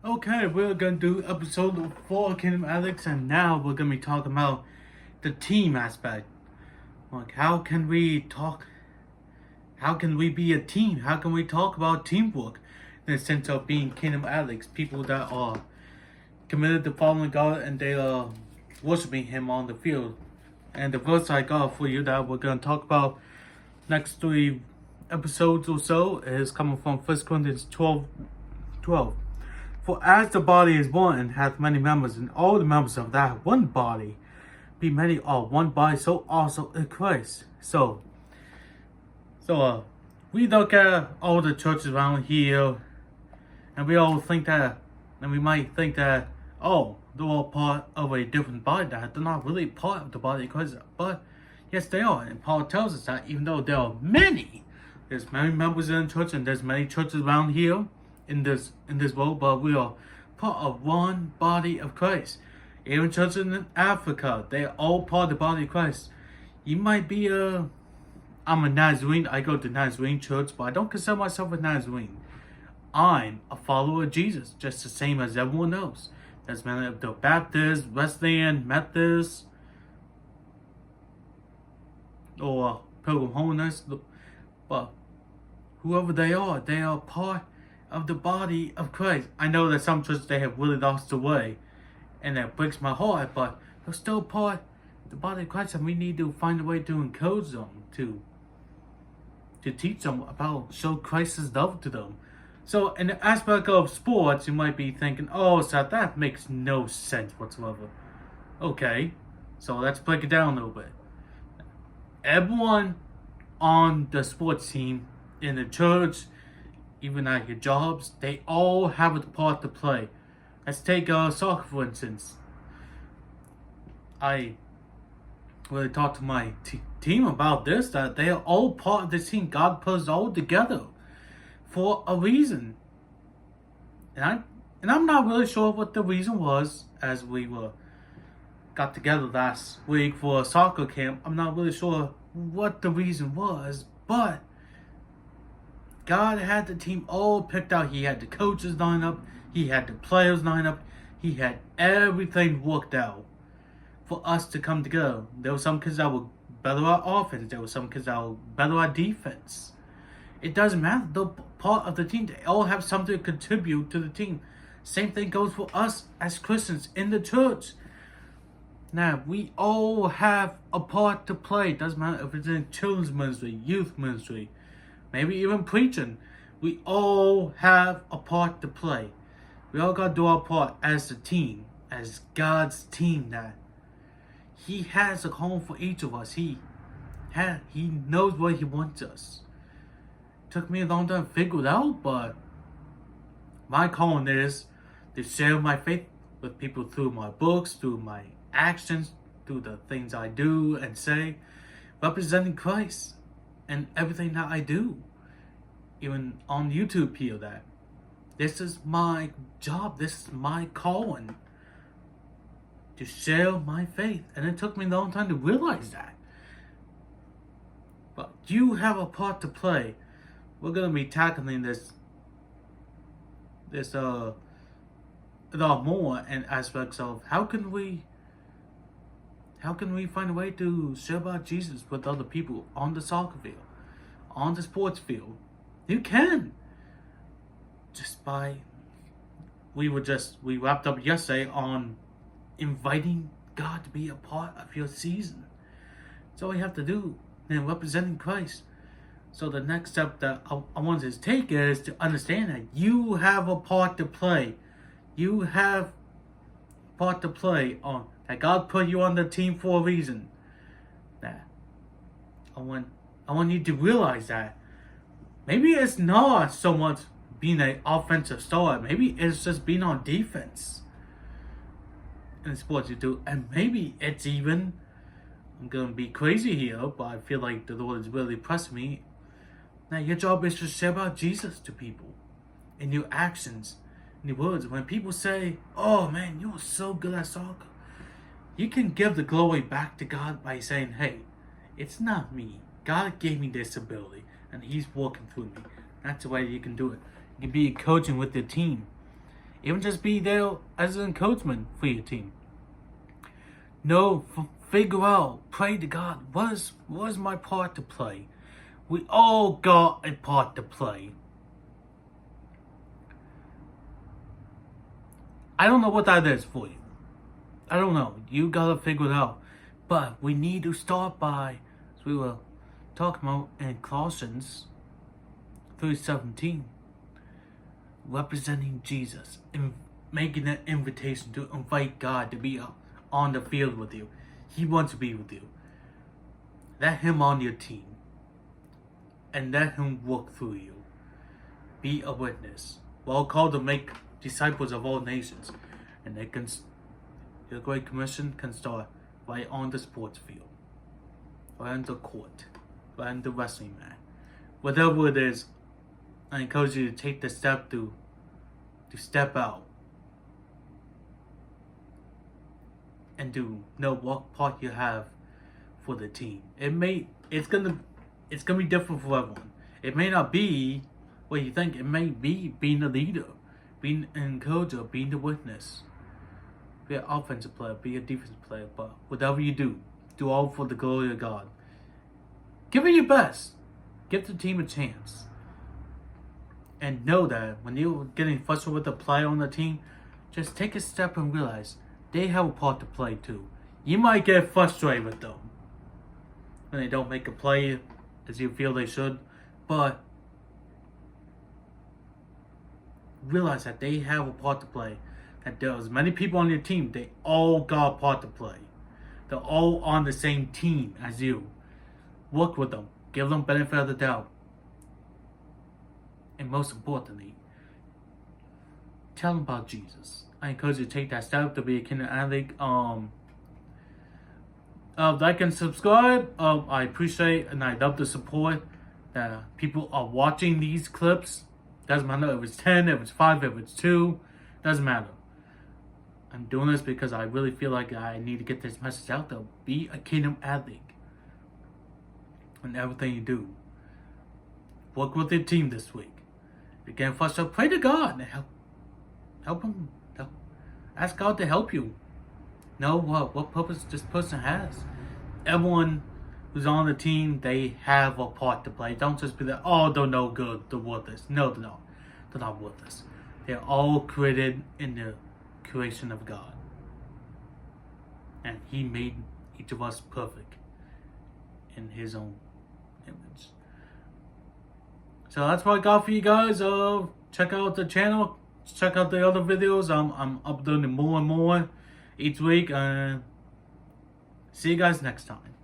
Okay, we're gonna do episode 4 of Kingdom Alex, and now we're gonna be talking about the team aspect. Like, how can we talk? How can we be a team? How can we talk about teamwork in the sense of being Kingdom Alex, people that are committed to following God and they are worshiping Him on the field? And the verse I got for you that we're gonna talk about next 3 episodes or so is coming from 1 Corinthians 12:12. For as the body is one and hath many members, and all the members of that one body be many are one body, so also in Christ. So we look at all the churches around here, and we all think that, and we might think that, oh, they're all part of a different body. That they're not really part of the body of Christ, but yes, they are. And Paul tells us that even though there are many, there's many members in the church, and there's many churches around here in this world, but we are part of one body of Christ. Even churches in Africa, they are all part of the body of Christ. You might be I'm a Nazarene. I go to Nazarene church, but I don't consider myself a Nazarene. I'm a follower of Jesus, just the same as everyone else. There's many of the Baptist, Wesleyan, Methodist, or Pilgrim Holiness, but whoever they are part of the body of Christ. I know that some churches they have really lost the way, and that breaks my heart, but they're still part of the body of Christ, and we need to find a way to encourage them, to teach them about, show Christ's love to them. So in the aspect of sports, you might be thinking, oh, so that makes no sense whatsoever. Okay, so let's break it down a little bit. Everyone on the sports team, in the church, even at your jobs, they all have a part to play. Let's take soccer for instance. I really talked to my team about this, that they are all part of the team. God put us all together for a reason. And I'm not really sure what the reason was as we got together last week for a soccer camp. I'm not really sure what the reason was, but God had the team all picked out. He had the coaches lined up. He had the players lined up. He had everything worked out for us to come together. There were some kids that were better at offense. There were some kids that were better at defense. It doesn't matter. They're part of the team. They all have something to contribute to the team. Same thing goes for us as Christians in the church. Now, we all have a part to play. It doesn't matter if it's in children's ministry, youth ministry, maybe even preaching. We all have a part to play. We all got to do our part as a team, as God's team. That He has a home for each of us. He knows where He wants us. It took me a long time to figure it out, but my calling is to share my faith with people through my books, through my actions, through the things I do and say, representing Christ and everything that I do. Even on YouTube here, that this is my job, this is my calling, to share my faith. And it took me a long time to realize that. But you have a part to play. We're gonna be tackling this a lot more in aspects of how can we find a way to share about Jesus with other people on the soccer field, on the sports field. You can. Just by we wrapped up yesterday on inviting God to be a part of your season. That's all you have to do, and representing Christ. So the next step that I wanted to take is to understand that you have a part to play. You have a part to play on that. God put you on the team for a reason. That I want you to realize that maybe it's not so much being an offensive star. Maybe it's just being on defense in the sports you do, and maybe it's even, I'm gonna be crazy here, but I feel like the Lord is really pressing me. Now your job is to share about Jesus to people in your actions, in your words. When people say, "Oh man, you're so good at soccer," you can give the glory back to God by saying, "Hey, it's not me. God gave me this ability, and He's working through me." That's the way you can do it. You can be coaching with your team. Even just be there as an encouragement for your team. No, figure out, pray to God, what is my part to play? We all got a part to play. I don't know what that is for you. I don't know. You gotta figure it out. But we need to start by, as we were talking about in Colossians 3:17, representing Jesus and making an invitation to invite God to be on the field with you. He wants to be with you. Let him on your team. And let him work through you. Be a witness. We're all called to make disciples of all nations. And the Great Commission can start right on the sports field. Right on the court. Right on the wrestling mat. Whatever it is, I encourage you to take the step to step out. And to know what part you have for the team. It's gonna be different for everyone. It may not be what you think. It may be being a leader, being an encourager, being the witness. Be an offensive player, be a defensive player, but whatever you do all for the glory of God. Give it your best. Give the team a chance. And know that when you're getting frustrated with the player on the team, just take a step and realize they have a part to play too. You might get frustrated with them when they don't make a play as you feel they should, but realize that they have a part to play. That there's many people on your team, they all got a part to play. They're all on the same team as you. Work with them. Give them benefit of the doubt. And most importantly, tell them about Jesus. I encourage you to take that step to be a Kingdom Athlete. Like and subscribe. I appreciate and I love the support that people are watching these clips. Doesn't matter if it's 10, if it's 5, if it's 2. Doesn't matter. I'm doing this because I really feel like I need to get this message out there. Be a Kingdom Athlete in everything you do. Work with your team this week. If you're getting frustrated, pray to God and help him. Ask God to help you. Know what purpose this person has. Everyone who's on the team, they have a part to play. Don't just be like, oh, they're no good, they're worthless. No, they're not. They're not worthless. They're all created in the creation of God. And He made each of us perfect in His own image. So that's what I got for you guys. Check out the channel. Check out the other videos. I'm uploading more and more each week. See you guys next time.